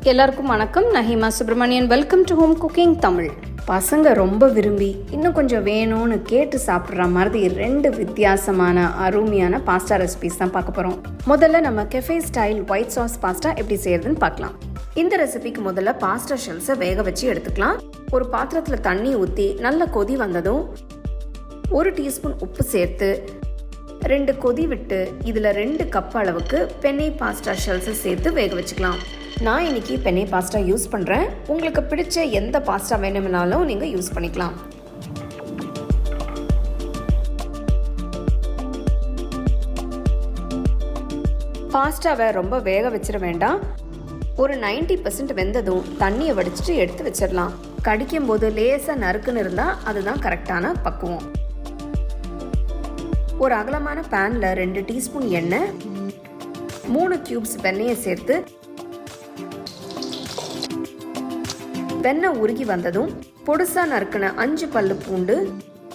எல்லாருக்கும் வணக்கம். நான் Hima Subramanian. Welcome to home cooking Tamil. பசங்க ரொம்ப விரும்பி இன்னும் கொஞ்சம் வேணும்னு கேட்டு சாப்பிட்ற மாதிரி 2 வித்தியாசமான அருமையான பாஸ்தா ரெசிபிஸ் தான் பார்க்க போகிறோம். முதல்ல நம்ம cafe style white sauce pasta எப்படி செய்யறதுன்னு பார்க்கலாம். இந்த ரெசிபிக்கு முதல்ல பாஸ்தா ஷெல்ஸை வேக வச்சு எடுத்துக்கலாம். ஒரு பாத்திரத்தில் தண்ணி ஊற்றி நல்ல கொதி வந்ததும் 1 டீஸ்பூன் உப்பு சேர்த்து 2 கொதி விட்டு இதில் 2 கப் அளவுக்கு பென்னி பாஸ்தா ஷெல்ஸை சேர்த்து வேக வச்சுக்கலாம். நான் இன்னைக்கு பென்னி பாஸ்தா யூஸ் பண்ணுறேன். உங்களுக்கு பிடிச்ச எந்த பாஸ்தா வேணும்னாலும் நீங்கள் யூஸ் பண்ணிக்கலாம். பாஸ்தாவை ரொம்ப வேக வச்சிட வேண்டாம். ஒரு 90% வெந்ததும் தண்ணியை வடிச்சிட்டு எடுத்து வச்சிடலாம். கடிக்கும் போது லேசாக நறுக்குன்னு இருந்தால் அதுதான் கரெக்டான பக்குவம். ஒரு அகலமான பேனில் 2 டீஸ்பூன் எண்ணெய், 3 கியூப்ஸ் வெண்ணெயை சேர்த்து வெண்ணெய் உருகி வந்ததும் பொடுசா நறுக்கின 5 பல்லு பூண்டு,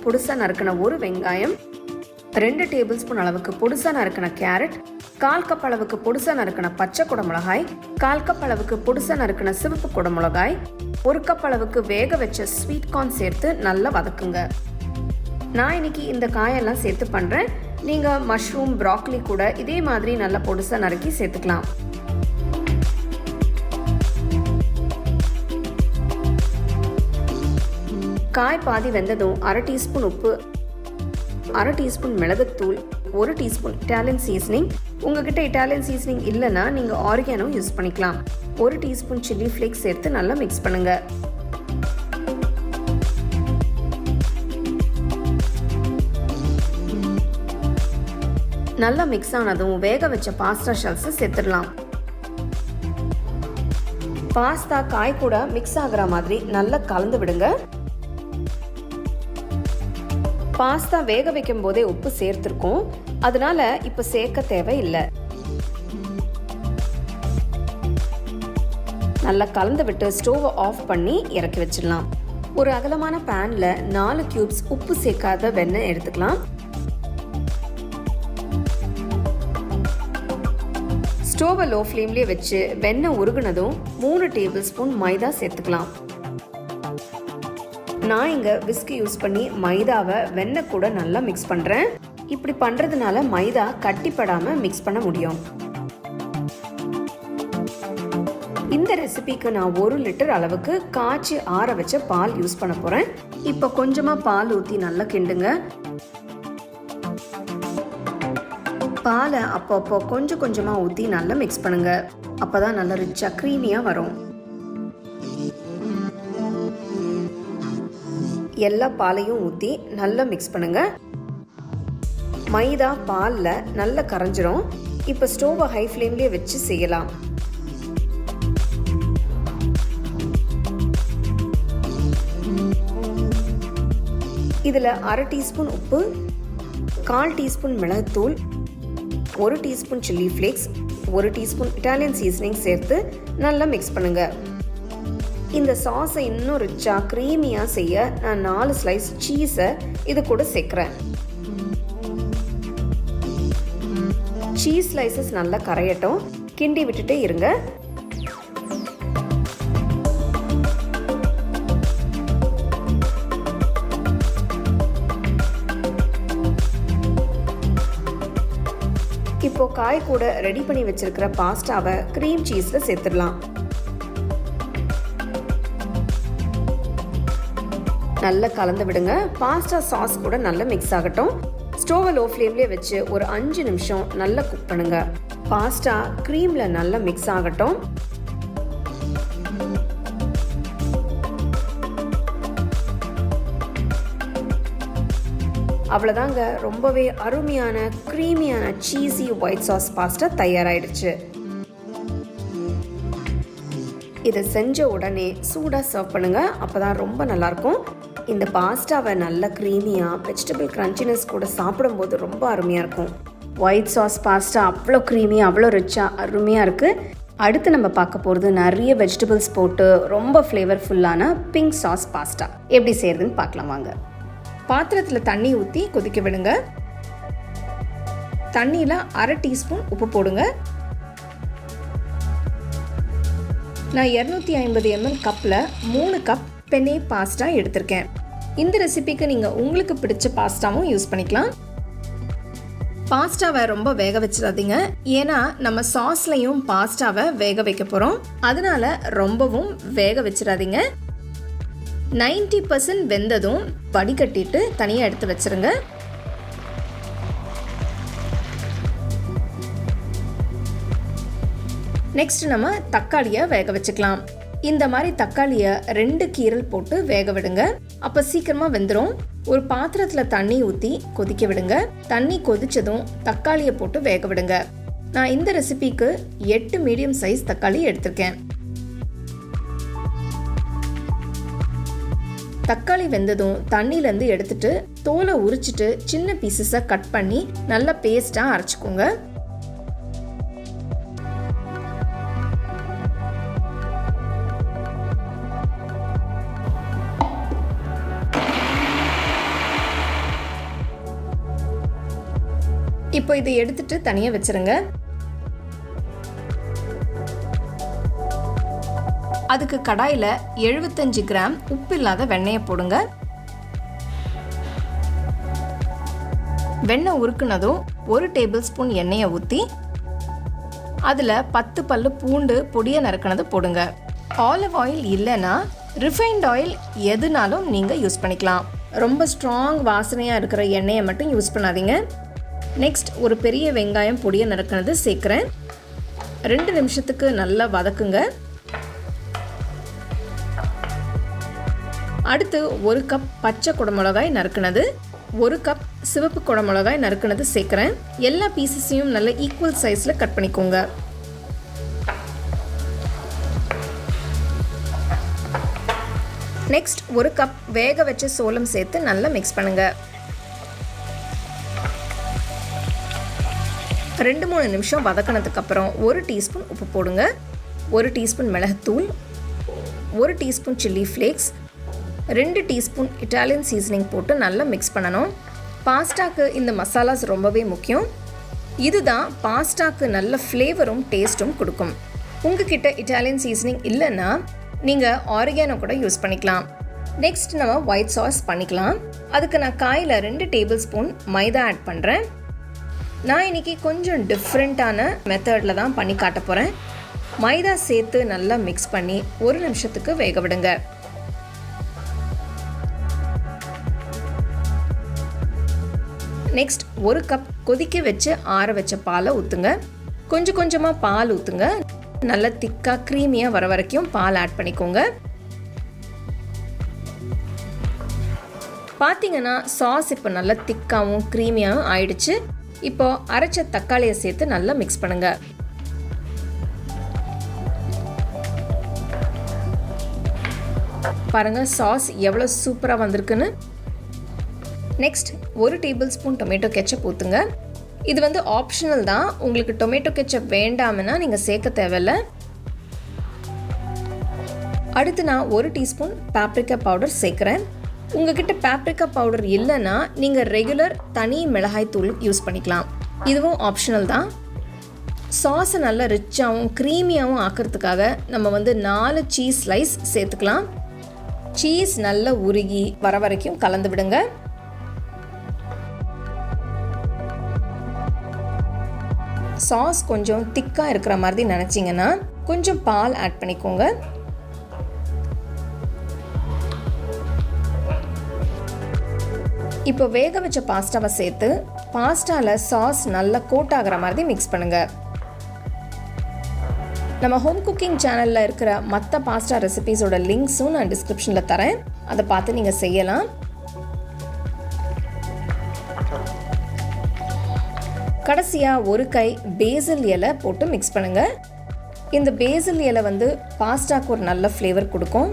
பொடுசா நறுக்கின 1 வெங்காயம், 2 டேபிள் ஸ்பூன் அளவுக்கு பொடுசா நறுக்கின கேரட், 1/4 கப் அளவுக்கு பொடுசா நறுக்கின பச்சை குடமிளகாய், 1/4 கப் அளவுக்கு பொடுசா நறுக்கின சிவப்பு குடமிளகாய், 1 கப் அளவுக்கு வேக வச்ச ஸ்வீட் கார்ன் சேர்த்து நல்லா வதக்குங்க. நான் இன்னைக்கு இந்த காயெல்லாம் சேர்த்து பண்ணுறேன். நீங்கள் மஷ்ரூம், ப்ராக்கலி கூட இதே மாதிரி நல்லா பொடுசா நறுக்கி சேர்த்துக்கலாம். காய் பாதி வெந்ததும் 1/2 டீஸ்பூன் உப்பு, 1/2 டீஸ்பூன் மிளகுத்தூள், 1 டீஸ்பூன் இட்டாலியன் சீசனிங். உங்ககிட்ட இட்டாலியன் சீசனிங் இல்லைன்னா நீங்கள் ஆரிகானோ யூஸ் பண்ணிக்கலாம். 1 டீஸ்பூன் சில்லி ஃப்ளேக்ஸ் சேர்த்து நல்லா மிக்ஸ் பண்ணுங்க. நல்லா மிக்ஸ் ஆனதும் வேக வச்ச பாஸ்தா ஷெல்ஸை சேர்த்துடலாம். பாஸ்தா காய் கூட மிக்ஸ் ஆகிற மாதிரி நல்லா கலந்து விடுங்க. பாஸ்தா வேக வைக்கும் போதே உப்பு சேர்த்திருக்கோம், அதனால இப்ப சேர்க்க தேவையில்லை. நல்லா கலந்து விட்டு ஸ்டோவை ஆஃப் பண்ணி இறக்கி வச்சிடலாம். ஒரு அகலமான பேன்ல 4 கியூப்ஸ் உப்பு சேர்க்காத வெண்ணெய் எடுத்துக்கலாம். ஸ்டோவை லோ ஃப்ளேம்லேயே வச்சு வெண்ணெய் உருகுனதும் 3 டேபிள் ஸ்பூன் மைதா சேர்த்துக்கலாம். நான் இங்கே விஸ்கி யூஸ் பண்ணி மைதாவை வெண்ணெய் கூட நல்லா மிக்ஸ் பண்ணுறேன். இப்படி பண்ணுறதுனால மைதா கட்டிப்படாமல் மிக்ஸ் பண்ண முடியும். இந்த ரெசிபிக்கு நான் 1 லிட்டர் அளவுக்கு காய்ச்சி ஆற வச்ச பால் யூஸ் பண்ண போகிறேன். இப்போ கொஞ்சமாக பால் ஊற்றி நல்லா கிண்டுங்க. பாலை அப்பப்போ கொஞ்சம் கொஞ்சமாக ஊற்றி நல்லா மிக்ஸ் பண்ணுங்க. அப்போ தான் நல்லா ரிச்சாக க்ரீமியாக வரும். எல்லா பாலையும் ஊற்றி நல்லா மிக்ஸ் பண்ணுங்க. மைதா பாலில் நல்லா கரைஞ்சிரும். இப்போ ஸ்டோவை ஹை ஃப்ளேம்லேயே வச்சு செய்யலாம். இதில் 1/2 டீஸ்பூன் உப்பு, 1/4 டீஸ்பூன் மிளகுத்தூள், 1 teaspoon chilli flakes, 1 teaspoon Italian seasoning சேர்த்து நல்லா மிக்ஸ் பண்ணுங்க. இந்த சாஸை இன்னும் ரிச்சாக க்ரீமியாக செய்ய நான் 4 ஸ்லைஸ் சீஸை இது கூட சேர்க்குறேன். சீஸ் ஸ்லைசஸ் நல்லா கரையட்டும், கிண்டி விட்டுட்டே இருங்க. இப்போ காய் கூட ரெடி பண்ணி வச்சிருக்கிற பாஸ்தாவை க்ரீம் சீஸில் சேர்த்துடலாம். நல்லா கலந்து விடுங்க. பாஸ்தா சாஸ் கூட நல்லா மிக்ஸ் ஆகட்டும். ஸ்டோவை லோ ஃப்ளேம்லேயே வச்சு ஒரு 5 நிமிஷம் நல்லா குக் பண்ணுங்க. பாஸ்தா க்ரீமில் நல்லா மிக்ஸ் ஆகட்டும். அவ்வளோதாங்க, ரொம்பவே அருமையான க்ரீமியான சீஸி ஒயிட் சாஸ் பாஸ்தா தயாராகிடுச்சு. இதை செஞ்ச உடனே சூடாக சர்வ் பண்ணுங்க. அப்போ தான் ரொம்ப நல்லாயிருக்கும். இந்த பாஸ்தாவை நல்ல க்ரீமியாக வெஜிடபிள் க்ரன்ச்சினஸ் கூட சாப்பிடும்போது ரொம்ப அருமையாக இருக்கும். ஒயிட் சாஸ் பாஸ்தா அவ்வளோ க்ரீமியாக அவ்வளோ ரிச்சாக அருமையாக இருக்குது. அடுத்து நம்ம பார்க்க போகிறது நிறைய வெஜிடபிள்ஸ் போட்டு ரொம்ப ஃப்ளேவர்ஃபுல்லான பிங்க் சாஸ் பாஸ்தா எப்படி செய்யறதுன்னு பார்க்கலாம் வாங்க. பாத்திரத்தில் தண்ணி ஊற்றி கொதிக்க விடுங்க. தண்ணியில் 1/2 டீஸ்பூன் உப்பு போடுங்க. நான் 250 ml கப்பில் 3 கப் பெனே பாஸ்தா எடுத்திருக்கேன். இந்த ரெசிபிக்கு நீங்கள் உங்களுக்கு பிடிச்ச பாஸ்தாவும் யூஸ் பண்ணிக்கலாம். பாஸ்தாவை ரொம்ப வேக வச்சிடாதீங்க, ஏன்னா நம்ம சாஸ்லையும் பாஸ்தாவை வேக வைக்க போகிறோம். அதனால ரொம்பவும் வேக வச்சிடாதீங்க. 90% வெந்ததும் வடிகட்டிட்டு தனியாக எடுத்து வச்சிருங்க. நெக்ஸ்ட் நம்ம தக்காளியை வேக வச்சுக்கலாம். இந்த மாதிரி தக்காளியை 2 கீரல் போட்டு வேக விடுங்க. அப்போ சீக்கிரமாக வெந்துடும். ஒரு பாத்திரத்தில் தண்ணி ஊற்றி கொதிக்க விடுங்க. தண்ணி கொதிச்சதும் தக்காளியை போட்டு வேக விடுங்க. நான் இந்த ரெசிபிக்கு 8 மீடியம் சைஸ் தக்காளி எடுத்திருக்கேன். தக்காளி வெந்ததும் தண்ணியிலேருந்து எடுத்துட்டு தோலை உரிச்சிட்டு சின்ன பீசஸாக கட் பண்ணி நல்லா பேஸ்ட்டாக அரைச்சிக்கோங்க. இப்போ இதை எடுத்துட்டு தனியாக வச்சிருங்க. அதுக்கு கடாயில் 75 கிராம் உப்பு இல்லாத வெண்ணெயை போடுங்க. வெண்ணெய் உருக்குனதும் 1 டேபிள் ஸ்பூன் எண்ணெயை ஊற்றி அதில் 10 பல்லு பூண்டு பொடியை நறுக்கினது போடுங்க. ஆலிவ் ஆயில் இல்லைன்னா ரிஃபைண்ட் ஆயில் எதுனாலும் நீங்கள் யூஸ் பண்ணிக்கலாம். ரொம்ப ஸ்ட்ராங் வாசனையாக இருக்கிற எண்ணெயை மட்டும் யூஸ் பண்ணாதீங்க. நெக்ஸ்ட் ஒரு பெரிய வெங்காயம் பொடியை நறுக்கினது சேர்க்குறேன். 2 நிமிஷத்துக்கு நல்லா வதக்குங்க. அடுத்து 1 கப் பச்சை குடமிளகாய் நறுக்கினது, 1 கப் சிவப்பு குடமிளகாய் நறுக்கினது சேர்க்குறேன். எல்லா பீசஸையும் நல்ல ஈக்குவல் சைஸில் கட் பண்ணிக்கோங்க. நெக்ஸ்ட் 1 கப் வேக வச்ச சோளம் சேர்த்து நல்லா மிக்ஸ் பண்ணுங்க. 2-3 நிமிஷம் வதக்கினதுக்கப்புறம் 1 டீஸ்பூன் உப்பு போடுங்க, 1 டீஸ்பூன் மிளகுத்தூள், 1 teaspoon chilli flakes, 2 teaspoon Italian seasoning போட்டு நல்லா மிக்ஸ் பண்ணணும். பாஸ்தாக்கு இந்த மசாலாஸ் ரொம்பவே முக்கியம். இதுதான் பாஸ்தாக்கு நல்ல ஃப்ளேவரும் டேஸ்ட்டும் கொடுக்கும். உங்ககிட்ட இட்டாலியன் சீசனிங் இல்லைன்னா நீங்கள் ஆரிகானோ கூட யூஸ் பண்ணிக்கலாம். நெக்ஸ்ட் நம்ம ஒயிட் சாஸ் பண்ணிக்கலாம். அதுக்கு நான் காயில் 2 டேபிள் ஸ்பூன் மைதா ஆட் பண்ணுறேன். நான் இன்றைக்கி கொஞ்சம் டிஃப்ரெண்ட்டான மெத்தடில் தான் பண்ணி காட்ட போகிறேன். மைதா சேர்த்து நல்லா மிக்ஸ் பண்ணி 1 நிமிஷத்துக்கு வேக விடுங்க. நெக்ஸ்ட் 1 கப் கொதிக்க வச்சு ஆற வச்ச பாலை ஊற்றுங்க. கொஞ்சம் கொஞ்சமாக பால் ஊற்றுங்க. நல்லா திக்காக க்ரீமியாக வர வரைக்கும் பால் ஆட் பண்ணிக்கோங்க. பார்த்தீங்கன்னா சாஸ் இப்போ நல்லா திக்காகவும் க்ரீமியாகவும் ஆயிடுச்சு. இப்போ அரைச்ச தக்காளியை சேர்த்து நல்லா மிக்ஸ் பண்ணுங்க. பாருங்க சாஸ் எவ்வளோ சூப்பராக வந்திருக்குன்னு. Next 1 table spoon tomato ketchup ஊற்றுங்க. இது வந்து ஆப்ஷனல் தான். உங்களுக்கு டொமேட்டோ கெச்சப் வேண்டாம்னா நீங்கள் சேர்க்க தேவையில்லை. அடுத்து நான் 1 டீஸ்பூன் பாப்ரிகா பவுடர் சேர்க்குறேன். உங்ககிட்ட பாப்ரிகா பவுடர் இல்லைன்னா நீங்கள் ரெகுலர் தனி மிளகாய் தூள் யூஸ் பண்ணிக்கலாம். இதுவும் ஆப்ஷனல் தான். சாஸை நல்லா ரிச்சாகவும் க்ரீமியாகவும் ஆக்கிறதுக்காக நம்ம வந்து 4 சீஸ் ஸ்லைஸ் சேர்த்துக்கலாம். சீஸ் நல்லா உருகி வர வரைக்கும் கலந்து விடுங்க. சாஸ் கொஞ்சம் திக்காக இருக்கிற மாதிரி நினச்சிங்கன்னா கொஞ்சம் பால் ஆட் பண்ணிக்கோங்க. இப்போ வேக வச்ச பாஸ்தாவை சேர்த்து பாஸ்தாவில் சாஸ் நல்லா கோட் ஆகிற மாதிரி மிக்ஸ் பண்ணுங்கள். நம்ம ஹோம் குக்கிங் சேனலில் இருக்கிற மற்ற பாஸ்தா ரெசிபீஸோட லிங்க்ஸும் நான் டிஸ்கிரிப்ஷனில் தரேன். அதை பார்த்து நீங்கள் செய்யலாம். கடைசியாக 1 கை பேசில் இலை போட்டு மிக்ஸ் பண்ணுங்கள். இந்த பேசில் இலை வந்து பாஸ்தாக்கு ஒரு நல்ல ஃப்ளேவர் கொடுக்கும்.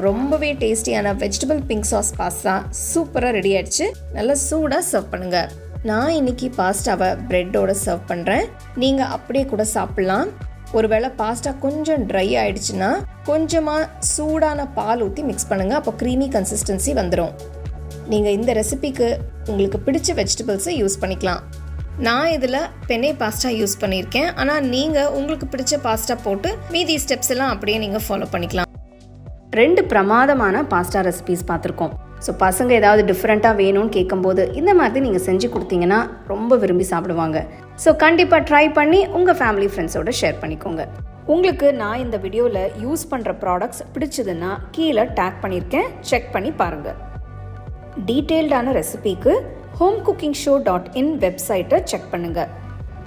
ரொம்பவே டேஸ்டியான வெஜிடபிள் பிங்க் சாஸ் பாஸ்தா சூப்பராக ரெடி ஆயிடுச்சு. நல்லா சூடாக சர்வ் பண்ணுங்கள். நான் இன்னைக்கு பாஸ்தாவை பிரெட்டோட சர்வ் பண்ணுறேன். நீங்கள் அப்படியே கூட சாப்பிட்லாம். ஒருவேளை பாஸ்தா கொஞ்சம் ட்ரை ஆயிடுச்சுன்னா கொஞ்சமாக சூடான பால் ஊற்றி மிக்ஸ் பண்ணுங்கள். அப்போ க்ரீமி கன்சிஸ்டன்சி வந்துடும். நீங்கள் இந்த ரெசிபிக்கு உங்களுக்கு பிடிச்ச வெஜிடபிள்ஸை யூஸ் பண்ணிக்கலாம். நான் இதில் பெனே பாஸ்தா யூஸ் பண்ணியிருக்கேன். ஆனால் நீங்கள் உங்களுக்கு பிடிச்ச பாஸ்தா போட்டு மீதி ஸ்டெப்ஸ் எல்லாம் அப்படியே நீங்கள் ஃபாலோ பண்ணிக்கலாம். 2 பிரமாதமான பாஸ்தா ரெசிபீஸ் பார்த்துருக்கோம். ஸோ பசங்க ஏதாவது டிஃப்ரெண்ட்டாக வேணும்னு கேட்கும்போது இந்த மாதிரி நீங்கள் செஞ்சு கொடுத்தீங்கன்னா ரொம்ப விரும்பி சாப்பிடுவாங்க. ஸோ கண்டிப்பாக ட்ரை பண்ணி உங்கள் ஃபேமிலி ஃப்ரெண்ட்ஸோட ஷேர் பண்ணிக்கோங்க. உங்களுக்கு நான் இந்த வீடியோவில் யூஸ் பண்ணுற ப்ராடக்ட்ஸ் பிடிச்சதுன்னா கீழே டேக் பண்ணியிருக்கேன், செக் பண்ணி பாருங்கள். டீட்டெயில்டான ரெசிபிக்கு homecookingshow.in வெப்சைட்டை செக் பண்ணுங்கள்.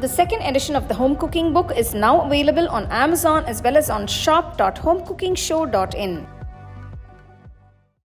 The second edition of the home cooking book is now available on Amazon as well as on shop.homecookingshow.in.